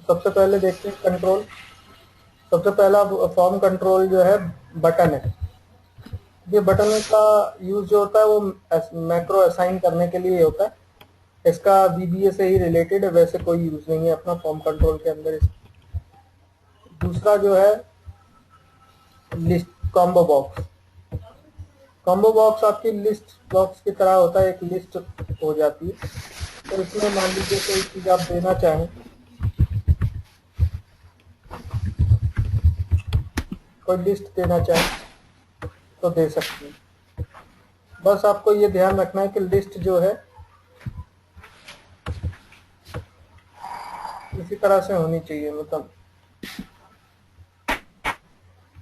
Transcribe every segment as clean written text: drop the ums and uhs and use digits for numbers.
सबसे पहले देखते हैं कंट्रोल। सबसे पहला फॉर्म कंट्रोल जो है बटन है। ये बटन का यूज जो होता है वो मैक्रो असाइन करने के लिए होता है। इसका VBA से ही रिलेटेड है, वैसे कोई यूज नहीं है अपना फॉर्म कंट्रोल के अंदर। दूसरा जो है list combo box. Combo box आपकी लिस्ट बॉक्स की तरह होता है, एक लिस्ट हो जाती है। तो इसमें मान लीजिए कोई चीज आप देना चाहें, कोई लिस्ट देना चाहें तो दे सकते हैं। बस आपको ये ध्यान रखना है कि लिस्ट जो है इसी तरह से होनी चाहिए, मतलब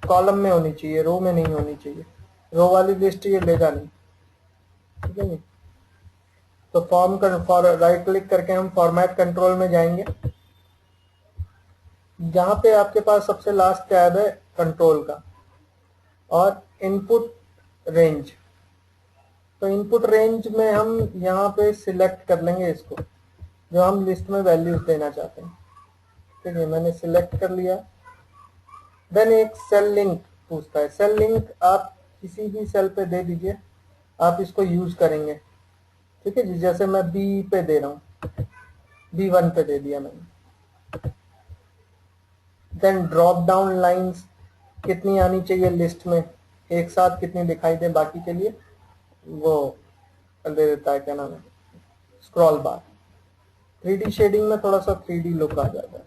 कॉलम में होनी चाहिए, रो में नहीं होनी चाहिए। रो वाली लिस्ट ये लेगा नहीं, ठीक है जी। तो राइट क्लिक करके हम फॉर्मेट कंट्रोल में जाएंगे। जहां पे आपके पास सबसे लास्ट टैब है कंट्रोल का और इनपुट रेंज। तो इनपुट रेंज में हम यहाँ पे सिलेक्ट कर लेंगे इसको, जो हम लिस्ट में वैल्यूज देना चाहते हैं। ठीक है, मैंने सिलेक्ट कर लिया। देन एक सेल लिंक पूछता है। सेल लिंक आप किसी भी सेल पे दे दीजिए, आप इसको यूज करेंगे। ठीक है जी, जैसे मैं B पे दे रहा हूँ, B1 पे दे दिया मैंने। देन ड्रॉप डाउन लाइंस कितनी आनी चाहिए लिस्ट में, एक साथ कितनी दिखाई दे बाकी के लिए, वो दे देता है, क्या नाम है, स्क्रॉल बार। 3D शेडिंग में थोड़ा सा 3D लुक आ जाता है,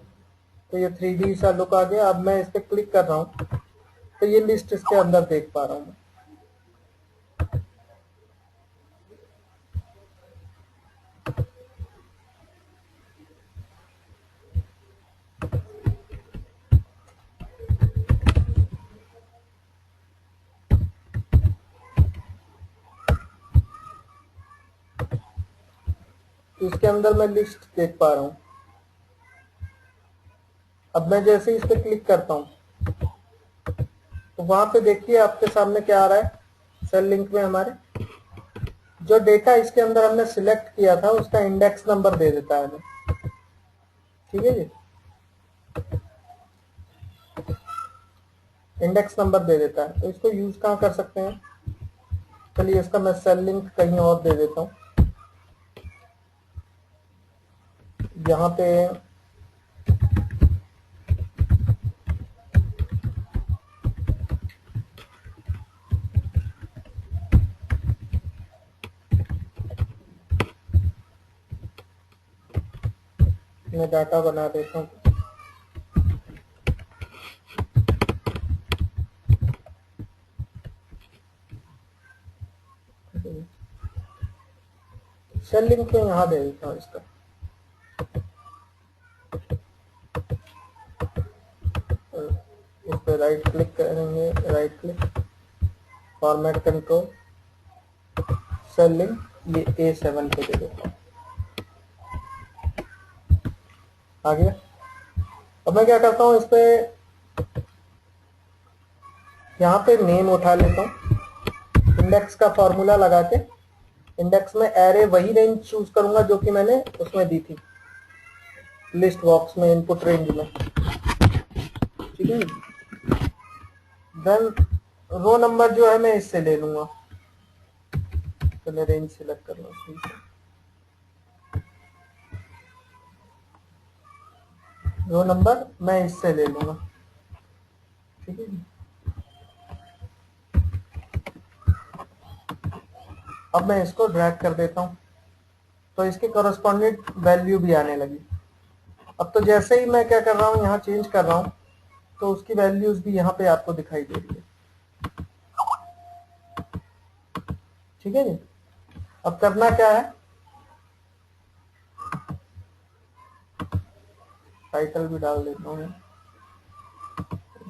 तो ये 3D सा लुक आ गया। अब मैं इस पर क्लिक कर रहा हूँ तो ये लिस्ट इसके अंदर देख पा रहा हूँ। तो इसके अंदर मैं लिस्ट देख पा रहा हूँ। अब मैं जैसे ही इस पर क्लिक करता हूँ तो वहां पे देखिए आपके सामने क्या आ रहा है। सेल लिंक में हमारे जो डेटा इसके अंदर हमने सिलेक्ट किया था उसका इंडेक्स नंबर दे देता है हमें। ठीक है जी, इंडेक्स नंबर दे देता है। तो इसको यूज कहाँ कर सकते हैं, चलिए इसका मैं सेल लिंक कहीं और दे देता हूँ। यहाँ पे मैं डाटा बना देता हूँ। सेल लिंक में यहाँ दे देता हूँ इसका। इस पे राइट क्लिक करेंगे, right click, format control, cell link, ये A7 पे दे देता हूँ। आ गया। अब मैं क्या करता हूँ, इस पे यहाँ पे नेम उठा लेता हूँ, इंडेक्स का फॉर्मूला लगा के इंडेक्स में एरे वही रेंज चूज करूंगा जो कि मैंने उसमें दी थी लिस्ट बॉक्स में, इनपुट रेंज में। ठीक है, देन रो नंबर जो है मैं इससे ले लूंगा। तो मैं रेंज सिलेक्ट कर लूँ, ठीक है, रो नंबर मैं इससे ले लूंगा। ठीक है, अब मैं इसको ड्रैग कर देता हूँ तो इसके कॉरेस्पॉन्डेंट वैल्यू भी आने लगी। अब तो जैसे ही मैं क्या कर रहा हूँ, यहाँ चेंज कर रहा हूँ तो उसकी वैल्यूज भी यहाँ पे आपको दिखाई दे रही है। ठीक है जी, अब करना क्या है, टाइटल भी डाल देता हूँ,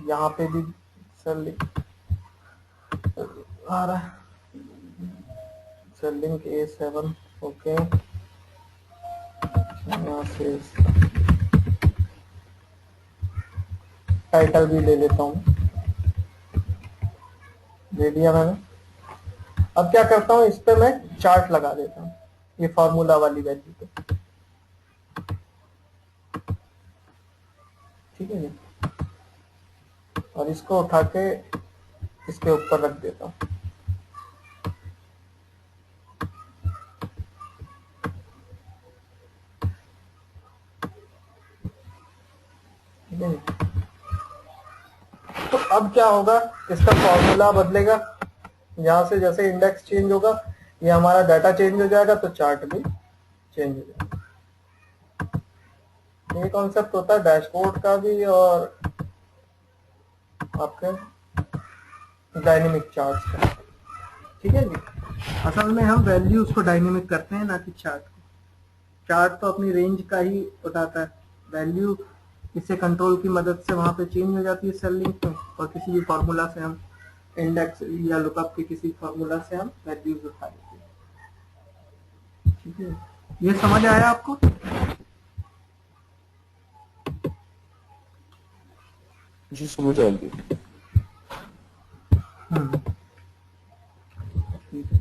यहाँ पे भी सेल आ रहा है, सेल लिंक A7। ओके, यहाँ से टाइटल भी ले लेता हूँ, ले लिया मैंने। अब क्या करता हूँ, इस पे मैं चार्ट लगा देता हूँ। ये फॉर्मूला वाली वैल्यू पे। ठीक है जी, और इसको उठा के इसके ऊपर रख देता हूँ। ठीक है जी, तो अब क्या होगा, इसका फॉर्मूला बदलेगा, यहाँ से जैसे इंडेक्स चेंज होगा ये हमारा डाटा चेंज हो जाएगा, तो चार्ट भी चेंज हो जाएगा। ये कॉन्सेप्ट होता है डैशबोर्ड का भी और आपके डायनेमिक चार्ट्स का। ठीक है जी, असल में हम वैल्यूज को डायनेमिक करते हैं, ना कि चार्ट को। चार्ट तो अपनी रेंज का ही उठाता है, वैल्यू इससे कंट्रोल की मदद से वहां पे चेंज हो जाती है सेल लिंक में, और किसी भी फार्मूला से हम इंडेक्स या लुकअप के किसी फार्मूला से हम वैल्यूज उठा लेते हैं। ठीक है, ये समझ आया आपको? जी समझ आ गई। ठीक है,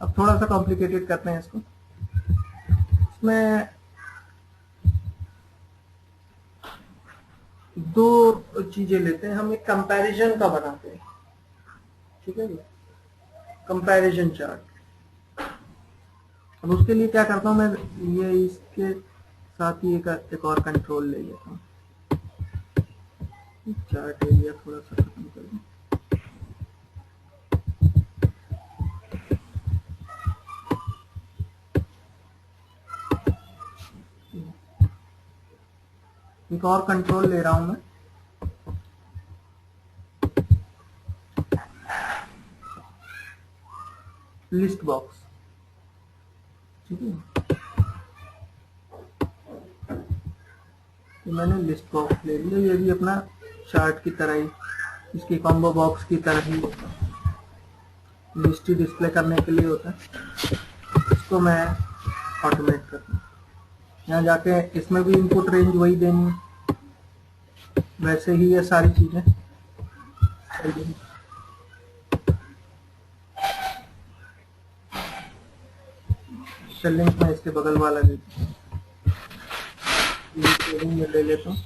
अब थोड़ा सा कॉम्प्लिकेटेड करते हैं इसको। इसमें दो चीजें लेते हैं हम, एक कंपैरिजन का बनाते हैं। ठीक है जी, कंपैरिजन चार्ट। अब उसके लिए क्या करता हूँ मैं, ये इसके साथ ही एक और कंट्रोल ले लेता हूँ। चार्ट एरिया थोड़ा सा खत्म कर दूं। एक और कंट्रोल ले रहा हूं मैं, लिस्ट बॉक्स। ठीक है, तो मैंने लिस्ट बॉक्स ले लिया, ये भी अपना चार्ट की तरह ही, इसकी कॉम्बो बॉक्स की तरह ही लिस्ट डिस्प्ले करने के लिए होता है। इसको मैं ऑटोमेट करता हूँ, यहाँ जाके इसमें भी इनपुट रेंज वही देनी है, वैसे ही ये सारी चीजें। सेलिंग में इसके बगल वाला में ले लेता हूँ,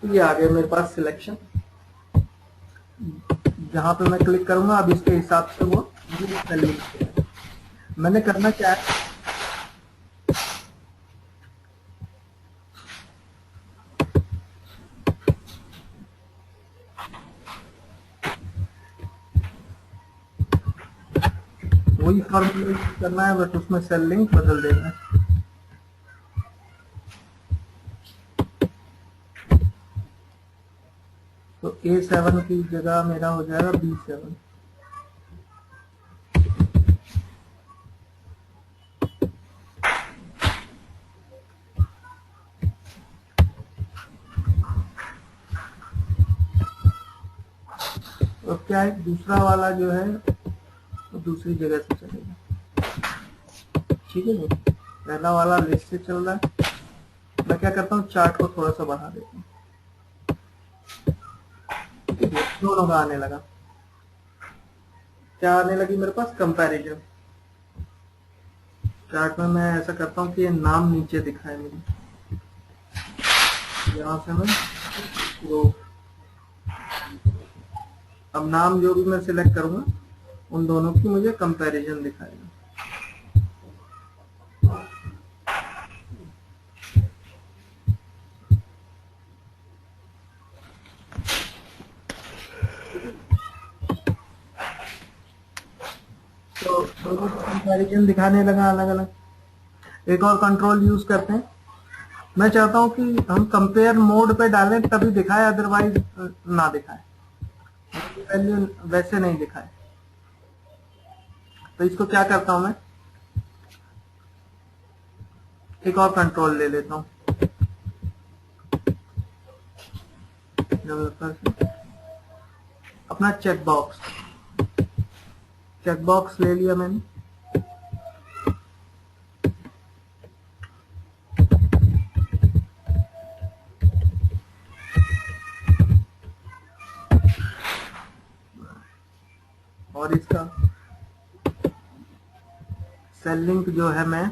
तो ये आ गया मेरे पास सिलेक्शन। जहां पे मैं क्लिक करूंगा अब इसके हिसाब से वो सेलिंग। मैंने करना क्या है, वही फॉर्मूला यूज करना है, बट उसमें सेल लिंक बदल देना है। तो A7 की जगह मेरा हो जाएगा B7। तो क्या है, दूसरा वाला जो है वो दूसरी जगह से चलेगा। ठीक है जी, पहला वाला लिस्ट से चल रहा है, मैं क्या करता हूँ चार्ट को थोड़ा सा बढ़ा देता हूँ। दोनों का आने लगा, क्या आने लगी मेरे पास, कंपैरिजन। चार्ट में मैं ऐसा करता हूँ कि ये नाम नीचे दिखाए मेरी, यहाँ से मैं वो, अब नाम जो भी मैं सिलेक्ट करूंगा उन दोनों की मुझे कंपैरिजन दिखाएगा। तो दोनों की कंपैरिजन दिखाने लगा अलग अलग। एक और कंट्रोल यूज करते हैं, मैं चाहता हूं कि हम कंपेयर मोड पे डालें तभी दिखाए, अदरवाइज ना दिखाए, वैल्यू वैसे नहीं दिखाए। तो इसको क्या करता हूं मैं, एक और कंट्रोल ले लेता हूं, अपना चेक बॉक्स ले लिया मैंने। और इसका सेल लिंक जो है मैं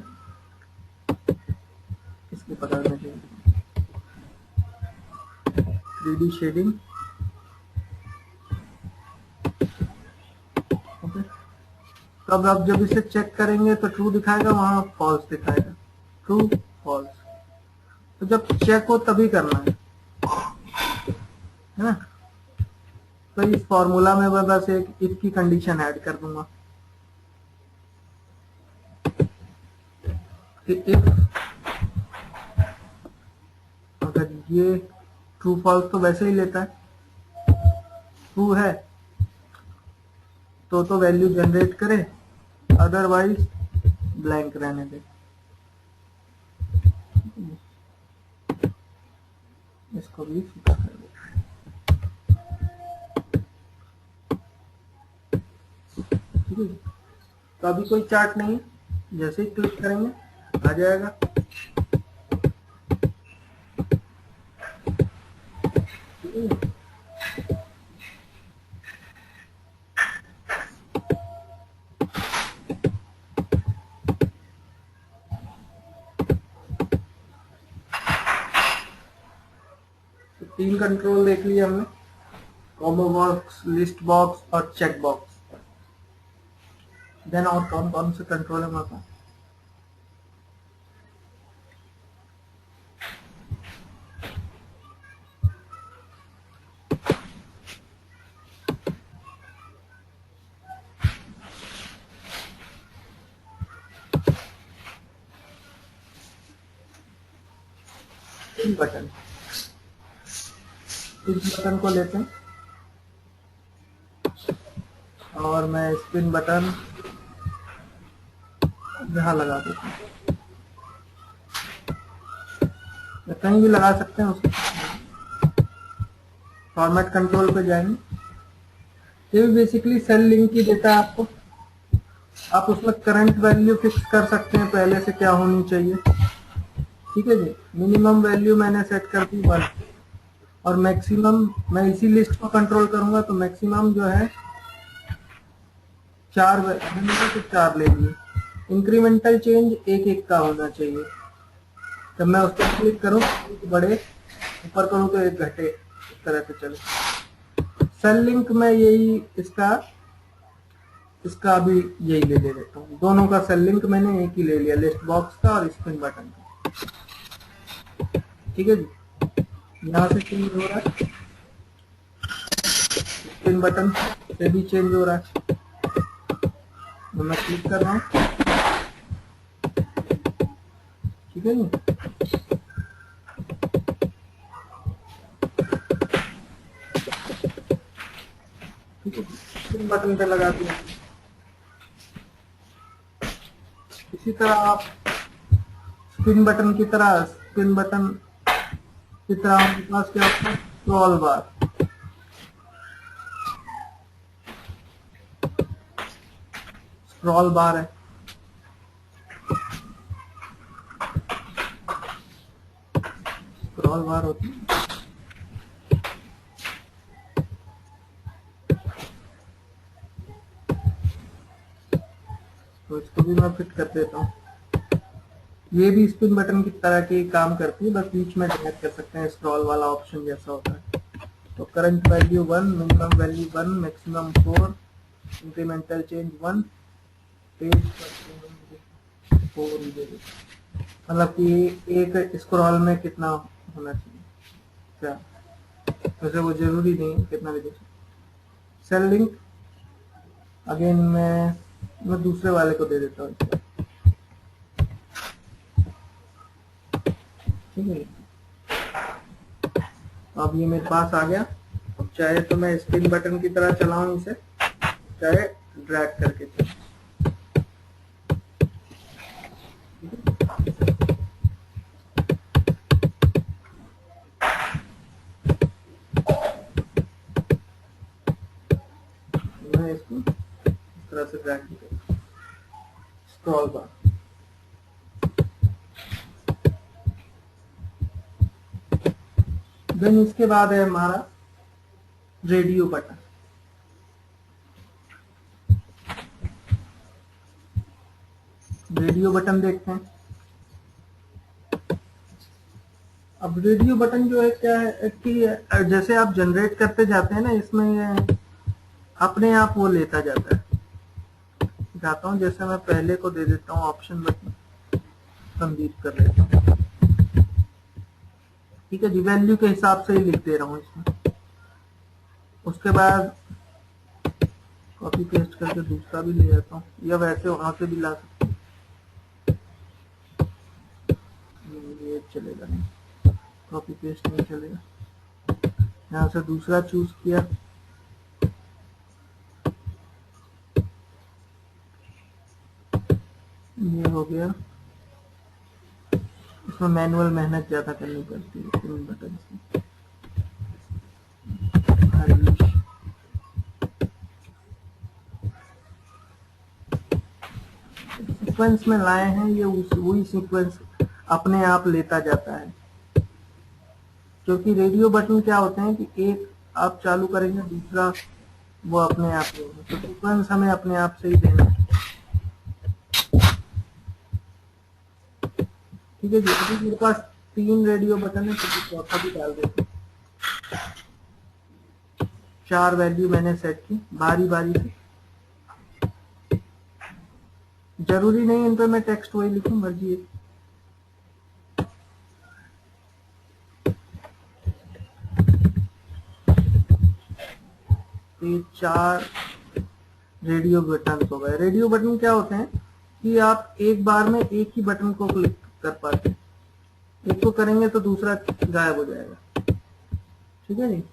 इसको पकड़ने के लिए 3D शेडिंग, ओके। तब आप जब इसे चेक करेंगे तो ट्रू दिखाएगा, वहां फॉल्स दिखाएगा, ट्रू फॉल्स। तो जब चेक हो तभी करना है ना। तो इस फॉर्मूला में मैं बस एक इफ की कंडीशन ऐड कर दूंगा कि इफ अगर ये ट्रू फॉल्स तो वैसे ही लेता है, ट्रू है तो वैल्यू जनरेट करे, अदरवाइज ब्लैंक रहने दे। इसको भी फिक्स कर दे। ठीक है, तो अभी कोई चार्ट नहीं है, जैसे ही क्लिक करेंगे आ जाएगा। तो 3 कंट्रोल देख लिया हमने, कॉम्बो बॉक्स, लिस्ट बॉक्स और चेक बॉक्स। देन और कौन कौन से कंट्रोल है हमारे पास? स्पिन बटन, इस बटन को लेते हैं और मैं स्पिन बटन यहाँ लगा देता हूँ, कहीं भी लगा सकते हैं उसको। फॉर्मेट कंट्रोल पे जाएंगे, ये बेसिकली सेल लिंक ही देता है आपको। आप उसमें करंट वैल्यू फिक्स कर सकते हैं पहले से क्या होनी चाहिए। ठीक है जी, मिनिमम वैल्यू मैंने सेट कर दी 1 और मैक्सिमम मैं इसी लिस्ट को कंट्रोल करूंगा, तो मैक्सिमम जो है 4 तो 4 ले लिए। इंक्रीमेंटल चेंज एक एक का होना चाहिए। जब मैं उस पर क्लिक करूं तो बढ़े, ऊपर करूं तो एक घटे, इस तरह से चले। सेल लिंक में यही इसका अभी यही ले लेता हूँ। दोनों का सेल लिंक मैंने एक ही ले लिया, लिस्ट बॉक्स का और स्पिन बटन का। ठीक है जी, यहाँ से चेंज हो रहा है, स्पिन बटन से भी चेंज हो रहा है। तो मैं क्लिक कर रहा हूँ, ठीक है जी। ठीक है, स्पिन बटन पे लगा दिया। इसी तरह आप स्पिन बटन की तरह आपके पास क्या होता है, स्क्रॉल बार। स्क्रॉल बार है, स्क्रॉल बार होती है। तो इसको भी मैं फिट कर देता हूँ। ये भी स्पिन बटन की तरह की काम करती है, बस बीच में ड्रैग कर सकते हैं, स्क्रॉल वाला ऑप्शन जैसा होता है। तो current value 1, minimum value 1, maximum 4, incremental change 1, page 4, मतलब कि एक स्क्रॉल में कितना होना चाहिए क्या, वैसे वो जरूरी नहीं कितना भी देख। सेल लिंक अगेन मैं दूसरे वाले को दे देता हूँ। ठीक है, अब ये मेरे पास आ गया। अब चाहे तो मैं स्पिन बटन की तरह चलाऊं इसे, चाहे ड्रैग करके चलाऊं। मैं इसको इस तरह से ड्रैग करूं, स्क्रॉल बार। देन इसके बाद है हमारा रेडियो बटन। रेडियो बटन देखते हैं। अब रेडियो बटन जो है क्या है कि जैसे आप जनरेट करते जाते हैं ना, इसमें ये अपने आप वो लेता जाता है। दिखाता हूँ, जैसे मैं पहले को दे देता हूँ ऑप्शन बटन, संदीप कर लेता हूँ। ठीक है जी, वैल्यू के हिसाब से ही लिख दे रहा हूँ इसमें। उसके बाद कॉपी पेस्ट करके दूसरा भी ले जाता हूँ, या वैसे वहां से भी ला सकते हैं, ये चलेगा नहीं, कॉपी पेस्ट नहीं चलेगा। यहाँ से दूसरा चूज किया, ये हो गया। इसमें मैनुअल मेहनत ज्यादा करनी पड़ती है इन बटन से। हरीश, सीक्वेंस में लाए हैं, ये वही सीक्वेंस अपने आप लेता जाता है। क्योंकि रेडियो बटन क्या होते हैं कि एक आप चालू करेंगे, दूसरा वो अपने आप लेगा, तो सीक्वेंस हमें अपने आप से ही देना है। ठीक है जी, अभी मेरे पास 3 रेडियो बटन है, तो चौथा भी डाल देते हैं। 4 वैल्यू मैंने सेट की बारी बारी से। जरूरी नहीं इन पे मैं टेक्स्ट वही लिखूं, मर्जी है। ये 4 रेडियो बटन हो गए। रेडियो बटन क्या होते हैं कि आप एक बार में एक ही बटन को क्लिक कर पाते हैं, एक को करेंगे तो दूसरा गायब हो जाएगा। ठीक है जी।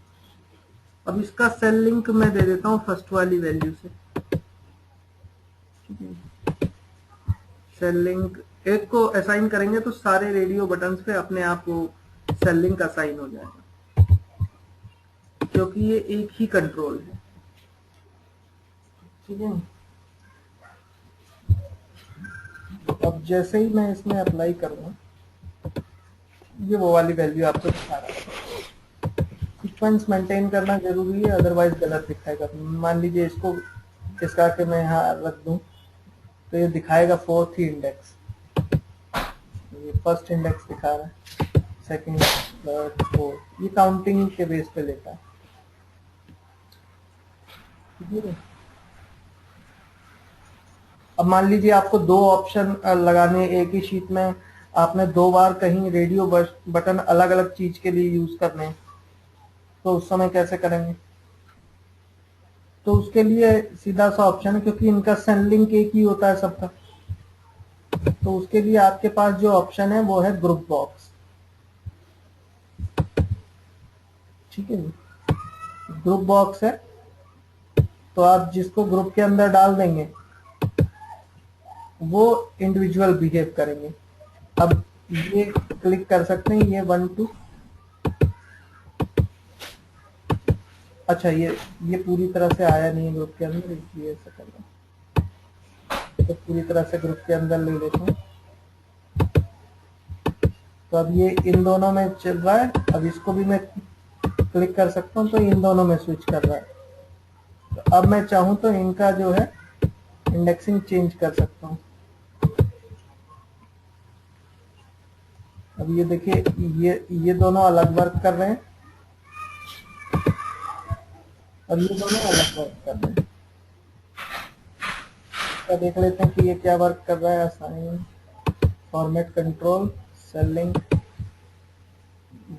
अब इसका सेल लिंक मैं दे देता हूँ फर्स्ट वाली वैल्यू से। ठीक है, सेल लिंक एक को असाइन करेंगे तो सारे रेडियो बटन पे अपने आप वो सेल लिंक असाइन हो जाएगा, क्योंकि ये एक ही कंट्रोल है। ठीक है, अब जैसे ही मैं इसमें अप्लाई करूंगा, ये वो वाली वैल्यू आपको दिखा रहा है। सीक्वेंस मेंटेन करना जरूरी है, अदरवाइज गलत दिखाएगा। मान लीजिए इसको इसका के मैं यहाँ रख दूं, तो ये दिखाएगा 4th इंडेक्स, ये फर्स्ट इंडेक्स दिखा रहा है, सेकंड, थर्ड, फोर्थ, ये काउंटिंग के बेस पे लेता है। ठीक है, अब मान लीजिए आपको 2 ऑप्शन लगाने एक ही शीट में, आपने 2 बार कहीं रेडियो बटन अलग अलग चीज के लिए यूज करने हैं, तो उस समय कैसे करेंगे? तो उसके लिए सीधा सा ऑप्शन है, क्योंकि इनका सेल लिंक एक ही होता है सबका, तो उसके लिए आपके पास जो ऑप्शन है वो है ग्रुप बॉक्स। ठीक है जी, ग्रुप बॉक्स है, तो आप जिसको ग्रुप के अंदर डाल देंगे वो इंडिविजुअल बिहेव करेंगे। अब ये क्लिक कर सकते हैं, ये 1 2, अच्छा ये पूरी तरह से आया नहीं है ग्रुप के अंदर, इसलिए ऐसा कर रहा हूं। तो पूरी तरह से ग्रुप के अंदर ले लेते हैं। तो अब ये इन दोनों में चल रहा है, अब इसको भी मैं क्लिक कर सकता हूँ, तो इन दोनों में स्विच कर रहा है। तो अब मैं चाहूँ तो इनका जो है इंडेक्सिंग चेंज कर सकता हूँ। अब ये देखिए, ये दोनों अलग वर्क कर रहे हैं, और ये दोनों अलग वर्क कर रहे हैं। तो देख लेते हैं कि ये क्या वर्क कर रहा है। Assign, format control, cell link,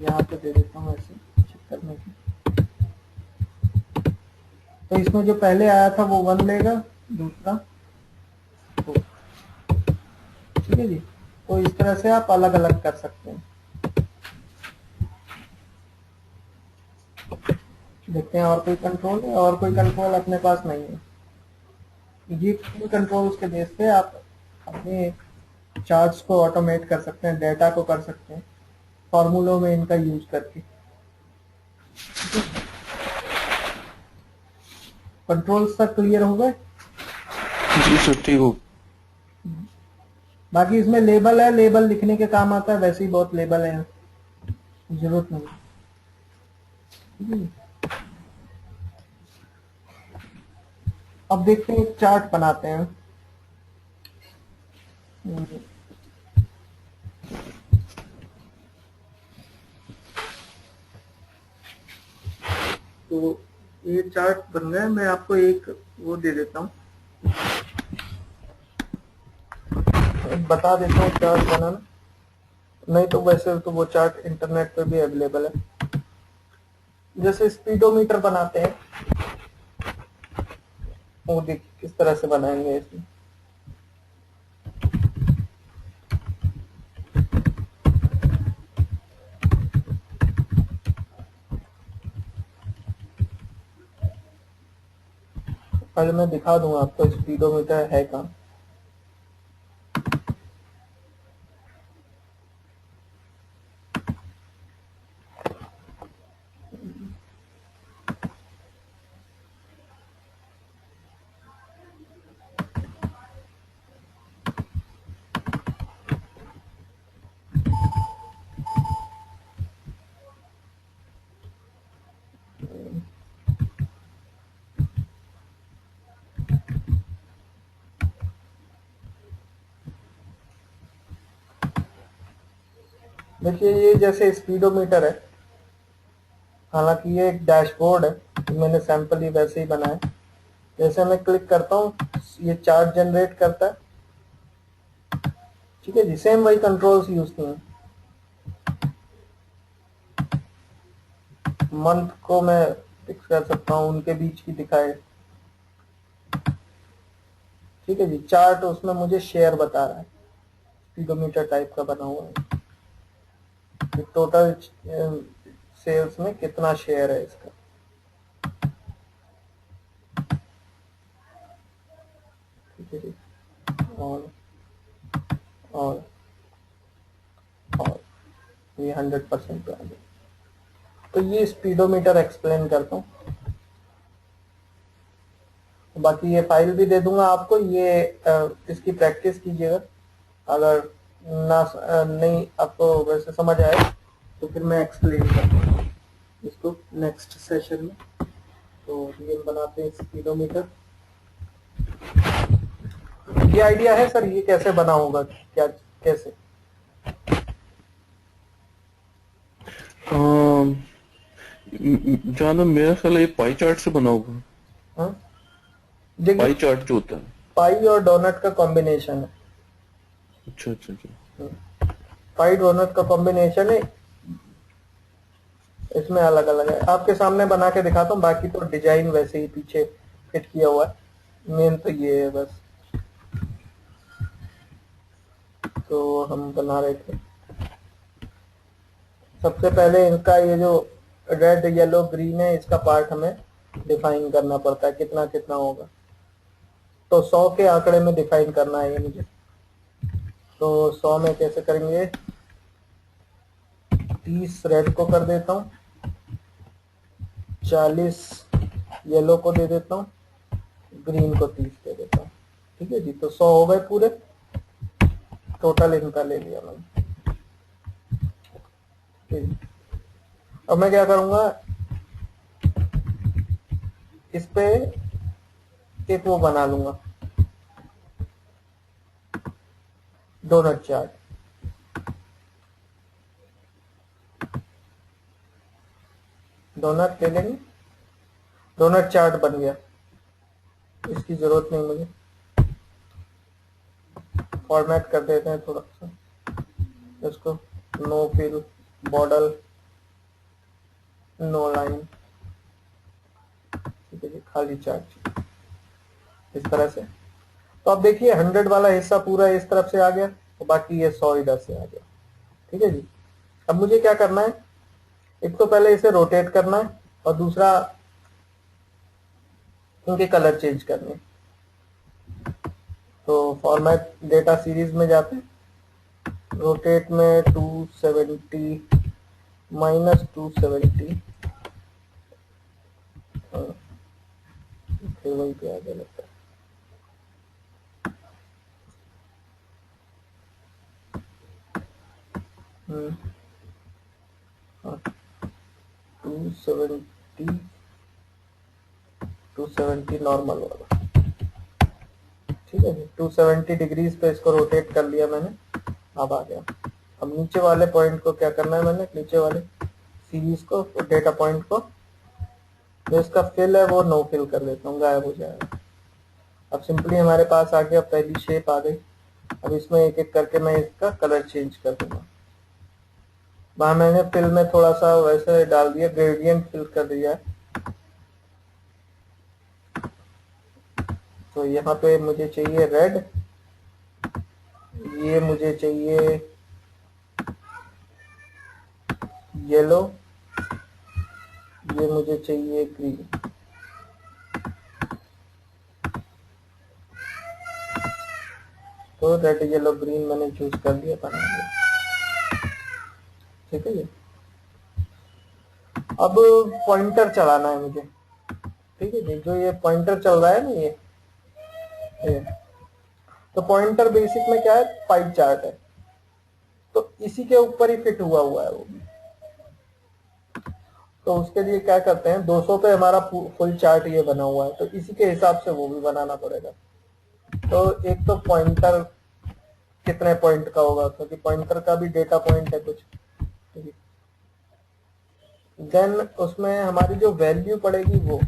यहाँ पे दे देता हूँ ऐसे चेक करने की। तो इसमें जो पहले आया था वो 1 लेगा, दूसरा 2। ठीक है जी, तो इस तरह से आप अलग अलग कर सकते हैं। देखते हैं और कोई कंट्रोल है, और कोई कंट्रोल अपने पास नहीं है। ये कंट्रोल्स के बेस पे आप अपने चार्ट्स को ऑटोमेट कर सकते हैं, डेटा को कर सकते हैं, फॉर्मूलों में इनका यूज करके। कंट्रोल्स तक क्लियर हो गए? जी सर, ठीक हो। बाकी इसमें लेबल है, लेबल लिखने के काम आता है, वैसे ही बहुत लेबल है, जरूरत नहीं। अब देखते हैं एक चार्ट बनाते हैं। तो ये चार्ट बन गया, मैं आपको एक वो दे देता हूँ, बता देता हूँ चार्ट बनाना, नहीं तो वैसे तो वो चार्ट इंटरनेट पे भी अवेलेबल है। जैसे स्पीडोमीटर बनाते हैं, वो देखिए किस तरह से बनाएंगे इसमें। पहले मैं दिखा दूंगा आपको स्पीडोमीटर है कहाँ। देखिए ये जैसे स्पीडोमीटर है, हालांकि ये एक डैशबोर्ड है, तो मैंने सैंपल ही वैसे ही बनाया। जैसे मैं क्लिक करता हूँ ये चार्ट जनरेट करता है, ठीक है जी। सेम वही कंट्रोल्स यूज किए हैं। मंथ को मैं फिक्स कर सकता हूँ, उनके बीच की दिखाए, ठीक है जी। चार्ट उसमें मुझे शेयर बता रहा है, स्पीडोमीटर टाइप का बना हुआ है कि टोटल सेल्स में कितना शेयर है इसका, ठीक है जी। और और और ये 100% पे आ गया। तो ये स्पीडोमीटर एक्सप्लेन करता हूँ, बाकी ये फाइल भी दे दूंगा आपको, ये इसकी प्रैक्टिस कीजिएगा। अगर नहीं आपको वैसे समझ आए तो फिर मैं एक्सप्लेन करूँगा इसको नेक्स्ट सेशन में। तो ये बनाते हैं स्पीडोमीटर। ये आइडिया है सर, ये कैसे बना होगा, क्या कैसे? जहाँ तक मेरा ख्याल है ये पाई चार्ट से बना होगा। हाँ? देखिए पाई चार्ट जो होता है। पाई और डोनट का कॉम्बिनेशन है। अच्छा अच्छा अच्छा। पाई डोनट का कॉम्बिनेशन है, इसमें अलग अलग है। आपके सामने बना के दिखाता हूँ, बाकी तो डिजाइन वैसे ही पीछे फिट किया हुआ है। मेन तो ये है बस। तो हम बना रहे थे, सबसे पहले इनका ये जो रेड येलो ग्रीन है, इसका पार्ट हमें डिफाइन करना पड़ता है, कितना कितना होगा। तो 100 के आंकड़े में डिफाइन करना है ये मुझे। तो 100 में कैसे करेंगे, 30 रेड को कर देता हूँ, 40 येलो को दे देता हूँ, ग्रीन को 30 दे देता हूँ, ठीक है जी। तो 100 हो गए पूरे, टोटल इनका ले लिया मैंने, ठीक है। अब मैं क्या करूंगा, इस पे एक वो बना लूंगा, डोनट चार्ट। डोनट ले लेंगे, डोनट चार्ट बन गया। इसकी जरूरत नहीं मुझे, फॉर्मेट कर देते हैं थोड़ा सा इसको, no fill, border, no line, ठीक है जी, खाली चार्ट इस तरह से। तो अब देखिए 100 वाला हिस्सा पूरा इस तरफ से आ गया, तो बाकी ये 100 इधर से आ गया, ठीक है जी। अब मुझे क्या करना है, एक तो पहले इसे रोटेट करना है, और दूसरा इनके कलर चेंज करने। तो फॉर्मेट डेटा सीरीज में जाते हैं, रोटेट में 270 -270, फिर वही पे आगे लगता है। हाँ, 270 नॉर्मल वाला, ठीक है जी, 270 डिग्रीज पे इसको रोटेट कर लिया मैंने, अब आ गया। अब नीचे वाले पॉइंट को क्या करना है, मैंने नीचे वाले सीरीज को, डेटा पॉइंट को जो इसका फिल है वो नो फिल कर देता हूँ, गायब हो जाएगा। अब सिंपली हमारे पास आ गया, पहली शेप आ गई। अब इसमें एक एक करके मैं इसका कलर चेंज कर दूंगा। वहां मैंने फिल में थोड़ा सा वैसे डाल दिया, ग्रेडियंट फिल कर दिया है। तो यहाँ पे मुझे चाहिए रेड, ये मुझे चाहिए येलो, ये मुझे चाहिए ग्रीन। तो रेड येलो ग्रीन मैंने चूज कर लिया, बना लिया। ठीक है जी। अब पॉइंटर चलाना है मुझे। ठीक है जी, जो ये पॉइंटर चल रहा है ना, ये तो पॉइंटर बेसिक में क्या है, पाई चार्ट है, तो इसी के ऊपर ही फिट हुआ है वो। तो उसके लिए क्या करते हैं, 200 पे हमारा फुल चार्ट ये बना हुआ है, तो इसी के हिसाब से वो भी बनाना पड़ेगा। तो एक तो पॉइंटर कितने पॉइंट का होगा, क्योंकि पॉइंटर का भी डेटा पॉइंट है कुछ। देन उसमें हमारी जो वैल्यू पड़ेगी वो,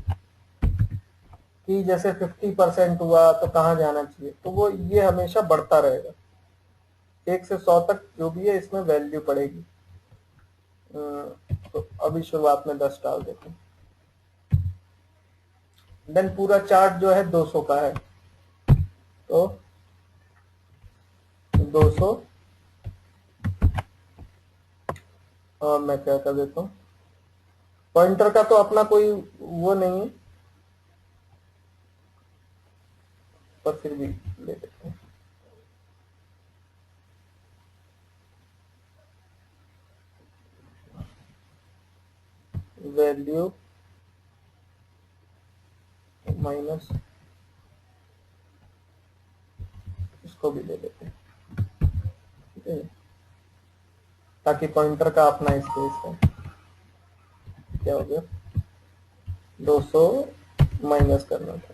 कि जैसे 50% हुआ तो कहाँ जाना चाहिए, तो वो ये हमेशा बढ़ता रहेगा। 1 से 100 तक जो भी है इसमें वैल्यू पड़ेगी। तो अभी शुरुआत में 10 डाल देते हैं। देन पूरा चार्ट जो है 200 का है, तो 200, और मैं क्या कर देता हूँ, पॉइंटर का तो अपना कोई वो नहीं है, पर फिर भी ले लेते हैं। वैल्यू माइनस, इसको भी ले लेते हैं। ठीक है, ताकि पॉइंटर का अपना स्पेस है। क्या हो गया, 200 माइनस करना था।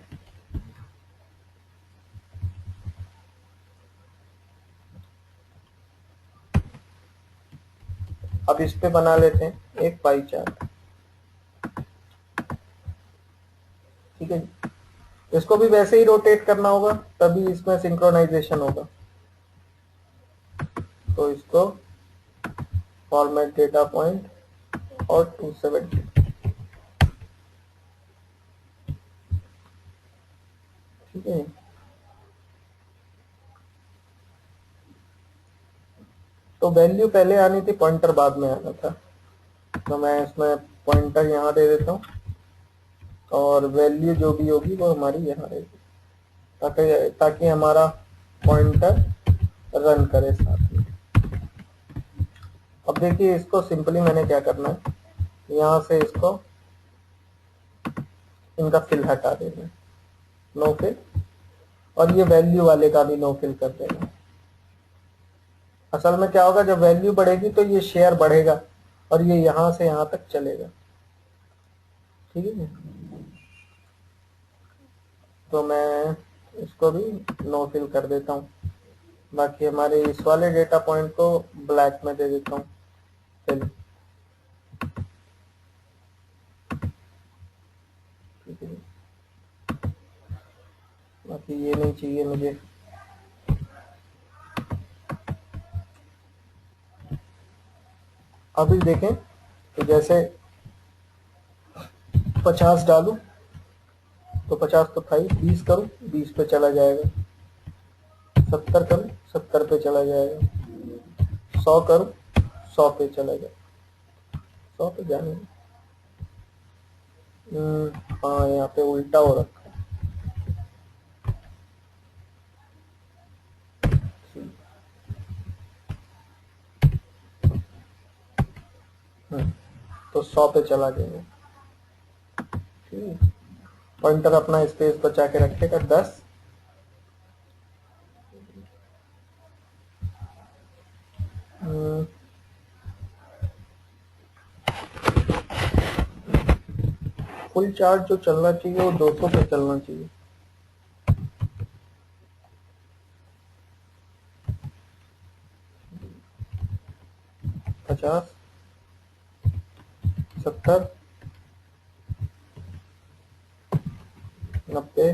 अब इस पे बना लेते हैं एक पाई चार्ट। ठीक है जी, इसको भी वैसे ही रोटेट करना होगा, तभी इसमें सिंक्रोनाइजेशन होगा। तो इसको फॉर्मेट डेटा पॉइंट और 270। ठीक है, तो वैल्यू पहले आनी थी, पॉइंटर बाद में आना था। तो मैं इसमें पॉइंटर यहाँ दे देता हूँ, और वैल्यू जो भी होगी वो हमारी यहाँ रहेगी, ताकि हमारा पॉइंटर रन करे साथ में। अब देखिए, इसको सिंपली मैंने क्या करना है, यहाँ से इसको इनका फिल हटा देना, नो फिल, और ये वैल्यू वाले का भी नो फिल कर देना। असल में क्या होगा, जब वैल्यू बढ़ेगी तो ये शेयर बढ़ेगा और ये यहां से यहां तक चलेगा। ठीक है, तो मैं इसको भी नो फिल कर देता हूँ। बाकी हमारे इस वाले डेटा पॉइंट को ब्लैक में दे देता हूँ फिल। ठीक है, बाकी ये नहीं चाहिए मुझे। अभी देखें, तो जैसे 50 डालूं तो 50 तो था ही, 20 करूं 20 पे चला जाएगा, 70 करूं 70 पे चला जाएगा, 100 करूं 100 पे चला जाएगा, 100 पे जाने। हाँ, यहाँ पे उल्टा हो रखा है। तो 100 पे चला जाएगा। ठीक, पॉइंटर अपना स्पेस बचा के रखेगा 10। फुल चार्ज जो चलना चाहिए वो 200 पे चलना चाहिए। 50, 70, 90,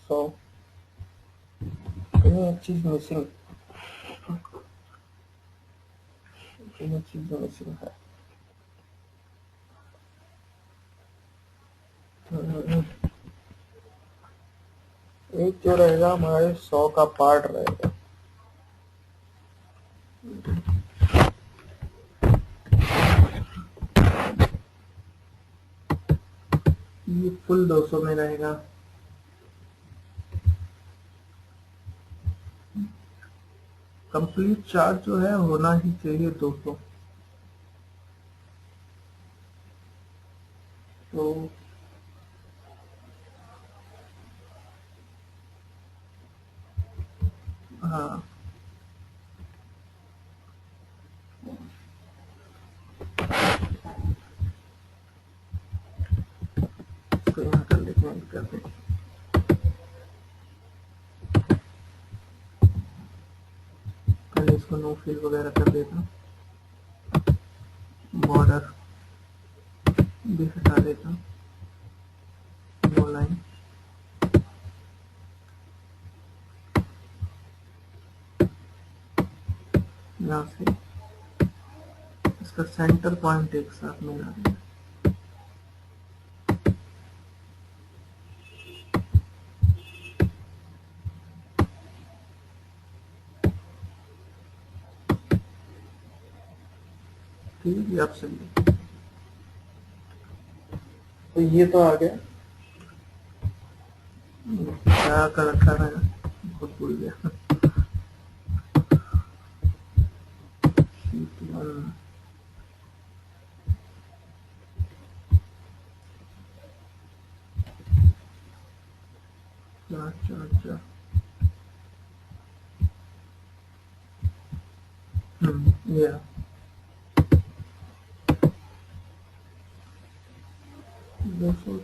100। कहीं एक चीज मिसिंग, कहीं एक चीज मिसिंग है। एक जो रहेगा हमारे 100 का पार्ट रहेगा। ये फुल 200 में रहेगा। कंप्लीट चार्ज जो है होना ही चाहिए 200। तो हाँ, इसको यहाँ कर लेते हैं, कर देते हैं। पहले इसको नो फिल वगैरह कर देता हूँ, बॉर्डर भी हटा देता हूँ, नो लाइन। यहाँ से इसका सेंटर पॉइंट एक साथ मिला देंगे। ठीक है, अब सही है। तो ये तो आ गया। क्या कर रखा था, खुद भूल गया। अच्छा, ये 200।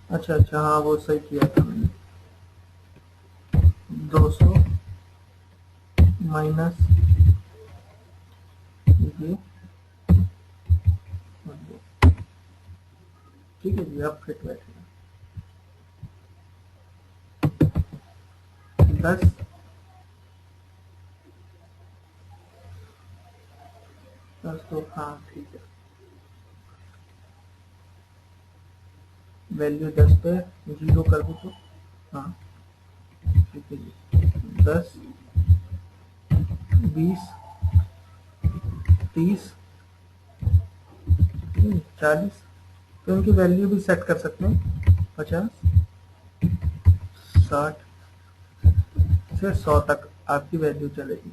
अच्छा, हाँ वो सही किया था मैंने। 200 माइनस ये, ठीक है जी, अब फिट बैठेगा। 10, 10 तो हाँ ठीक है। वैल्यू 10 पे 0 कर दो तो हाँ ठीक है जी। 10, 20, 30, 40। तो इनकी वैल्यू भी सेट कर सकते हैं, 50, 60 से 100 तक आपकी वैल्यू चलेगी।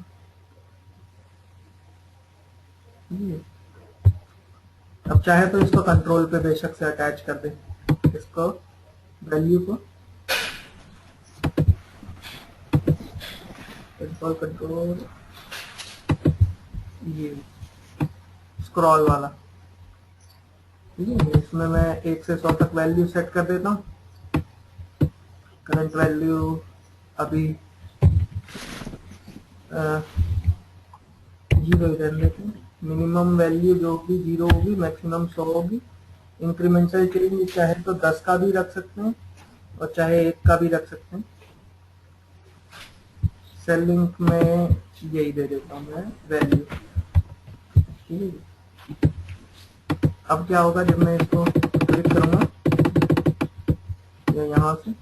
अब चाहे तो इसको कंट्रोल पे बेशक से अटैच कर दें, इसको वैल्यू को कंट्रोल ये स्क्रॉल वाला, ठीक है। इसमें मैं 1 से 100 तक वैल्यू सेट कर देता हूँ। करंट वैल्यू अभी 0 ही रहने देते हैं। मिनिमम वैल्यू जो भी 0 होगी, मैक्सिमम 100 होगी। इंक्रीमेंटल चेंज चाहे तो 10 का भी रख सकते हैं और चाहे 1 का भी रख सकते हैं। सेल लिंक में यही दे देता हूँ मैं वैल्यू, ठीक है। अब क्या होगा जब मैं इसको क्लिक करूंगा या यहाँ से,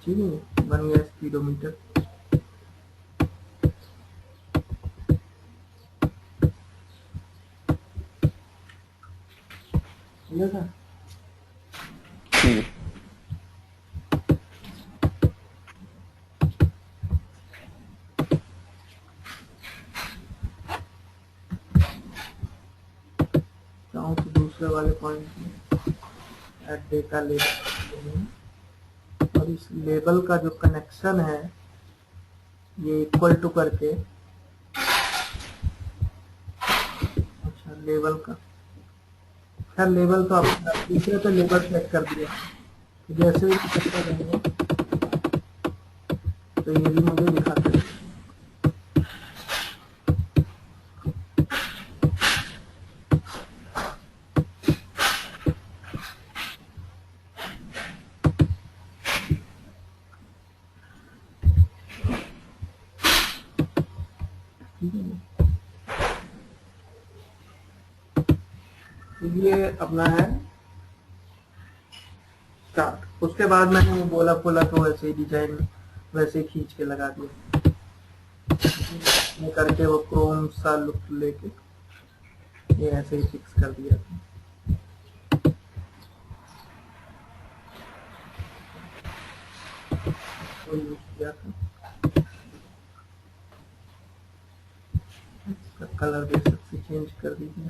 ठीक है, बन गया स्पीडोमीटर। ठीक है, चाहूँ तो दूसरे वाले पॉइंट में ऐड डेटा ले सकते हैं। और इस लेबल का जो कनेक्शन है ये इक्वल टू करके, अच्छा लेवल का, खैर लेवल तो आप दूसरे पे लेवल सेट कर दिया, तो जैसे ही करते रहेंगे तो ये भी मुझे दिखाते रहेंगे। तो ये अपना है स्टार्ट। उसके बाद मैंने वो बोला खोला तो वैसे ही डिजाइन वैसे ही खींच के लगा दिया, ये करके वो क्रोम सा लुक लेके ये ऐसे ही फिक्स कर दिया था। तो यूज किया था, इसका कलर बेसिक से चेंज कर दीजिए।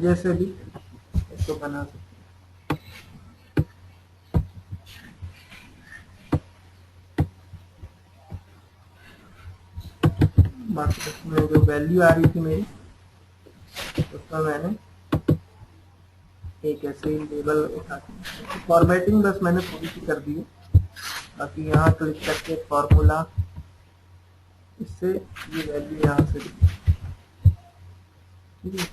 जैसे भी इसको बना सकते बाकी इसमें जो वैल्यू आ रही थी मेरी उसका मैंने एक ऐसे ही लेबल उठा के फॉर्मेटिंग बस मैंने थोड़ी सी कर दी है। बाकी यहाँ क्लिक करके फॉर्मूला, इससे ये वैल्यू यहाँ से ठीक है।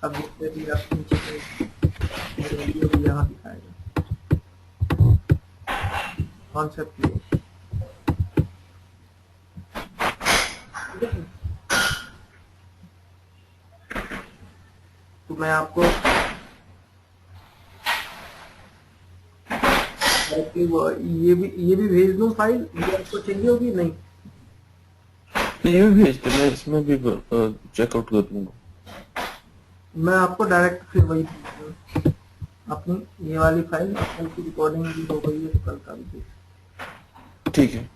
अब जितने भी आप नीचे वैल्यू भी यहाँ दिखाएगा कॉन्सेप्ट ये। तो मैं आपको ये भी भेज दूं फाइल, ये आपको चाहिए होगी नहीं? ये भी भेज दे, मैं इसमें भी चेकआउट कर दूंगा। मैं आपको डायरेक्ट फिर वही अपनी ये वाली फाइल, कल की रिकॉर्डिंग भी हो गई है तो कल का भी ठीक है।